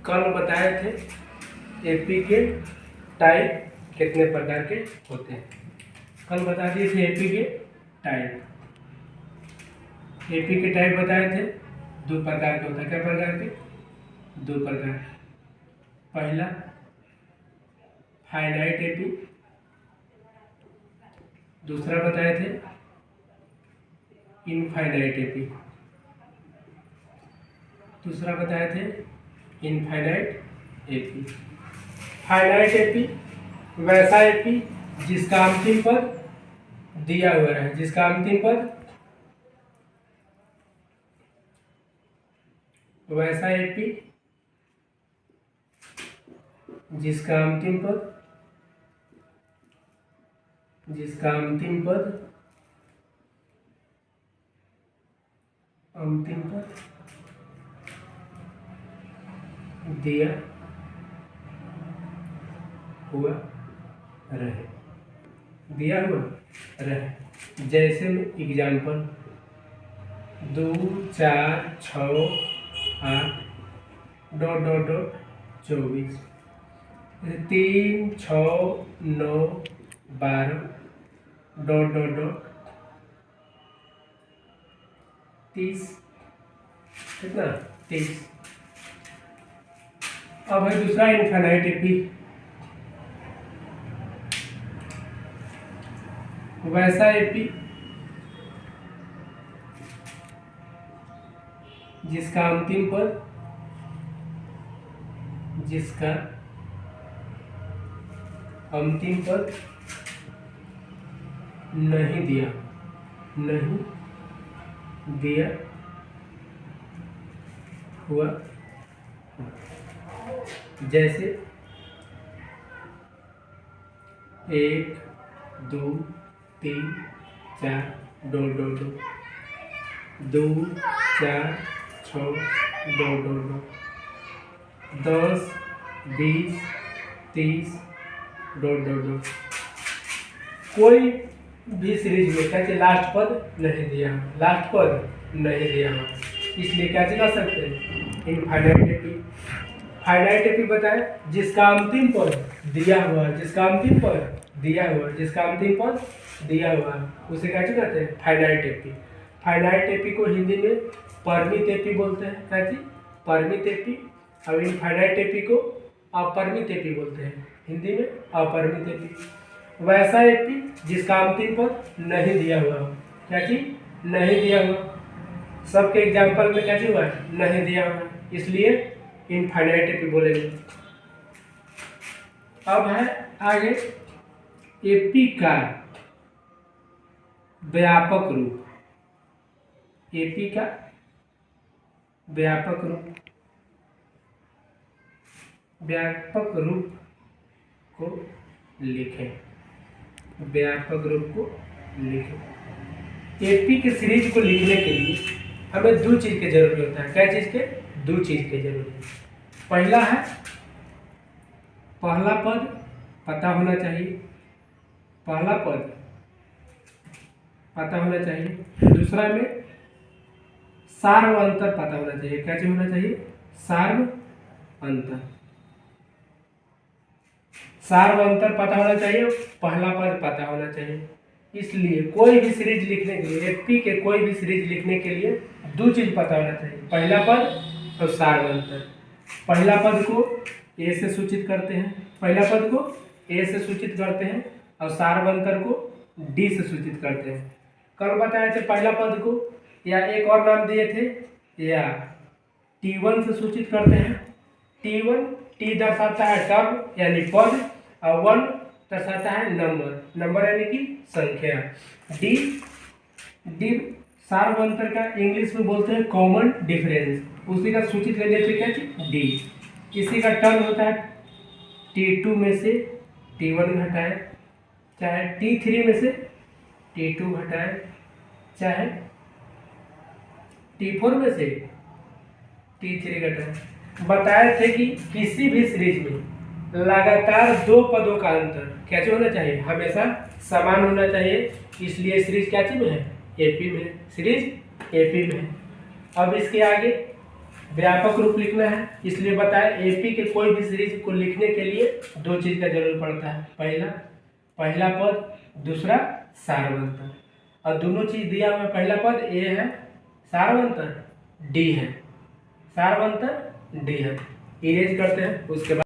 कल बताए थे एपी के टाइप कितने प्रकार के होते हैं। कल बता दिए थे एपी के टाइप। एपी के टाइप बताए थे 2 प्रकार के होता है। क्या प्रकार के? 2 प्रकार। पहला फाइनाइट एपी, दूसरा बताए थे इनफाइनाइट एपी। दूसरा बताए थे इनफाइनाइट एपी। फाइनाइट एपी वैसा एपी जिसका अंतिम पद दिया हुआ है, जिसका अंतिम पद वैसा एपी जिसका अंतिम पद दिया हुआ रहे। जैसे एग्जाम्पल 2 4 6 8 ... 24, 3 6 9 12 ... 30। कितना? 30। अब है दूसरा इनफाइनाइट एपी। वैसा एपी जिसका अंतिम पद नहीं दिया हुआ। जैसे 1 2 3 4 ... 2 4 6 ... 10 20 30 ... कोई भी सीरीज में क्या लास्ट पद नहीं दिया हो, इसलिए क्या कर सकते हैं इनफाइनाइट एपी। फाइनाइट एपी बताए जिसका अंतिम पद दिया हुआ, उसे क्या कहते हैं फाइनाइट एपी। फाइनाइट एपी को हिंदी में परिमित एपी बोलते हैं। क्या चीज? परिमित एपी। और इनफाइनाइट एपी को अपरिमित एपी बोलते हैं, हिंदी में अपरिमित एपी। वैसा एपी जिसका अंतिम पद नहीं दिया हुआ। क्या चीज? नहीं दिया हुआ। सबके एग्जाम्पल में क्या चीज हुआ है? नहीं दिया हुआ, इसलिए इनफाइनाइट एपी बोलेंगे। अब है आगे एपी का व्यापक रूप। एपी का व्यापक रूप को लिखें। एपी के सीरीज को लिखने के लिए हमें 2 चीज की जरूरत होता है। क्या चीज के? 2 चीज की जरूरत है। पहला है पहला पद पता होना चाहिए। दूसरा में सार्व अंतर पता होना चाहिए। क्या चीज होना चाहिए? सार्व अंतर पता होना चाहिए। पहला पद पता होना चाहिए। इसलिए कोई भी सीरीज लिखने के लिए, एपी के कोई भी सीरीज लिखने के लिए 2 चीज पता होना चाहिए, पहला पद और सार्व अंतर। पहला पद को ए से सूचित करते हैं, और सार्व अंतर को डी से सूचित करते हैं। कल बताए थे पहला पद को या एक और नाम दिए थे, या T1 से सूचित करते हैं। T दर्शाता है टर्म यानी पद, और 1 दर्शाता है नंबर यानी कि संख्या। डी सार्व अंतर का इंग्लिश में बोलते हैं कॉमन डिफरेंस, उसी का सूचित कर देते क्या चीज? डी। इसी का टर्म होता है T2 में से T1 घटाए, चाहे T3 में से T2 घटाए, चाहे T4 में से T3 घटाए। बताए थे कि किसी भी सीरीज में लगातार 2 पदों का अंतर क्या होना चाहिए? हमेशा समान होना चाहिए। इसलिए सीरीज क्या चीज में है? एपी में। सीरीज एपी में। अब इसके आगे व्यापक रूप लिखना है, इसलिए बताए एपी के कोई भी सीरीज को लिखने के लिए दो चीज का जरूरत पड़ता है। पहला पद, दूसरा सारवंतर। और दोनों चीज दिया हुआ, पहला पद ए है, सारवंतर डी है, सारवंतर डी है। इरेज करते हैं उसके बाद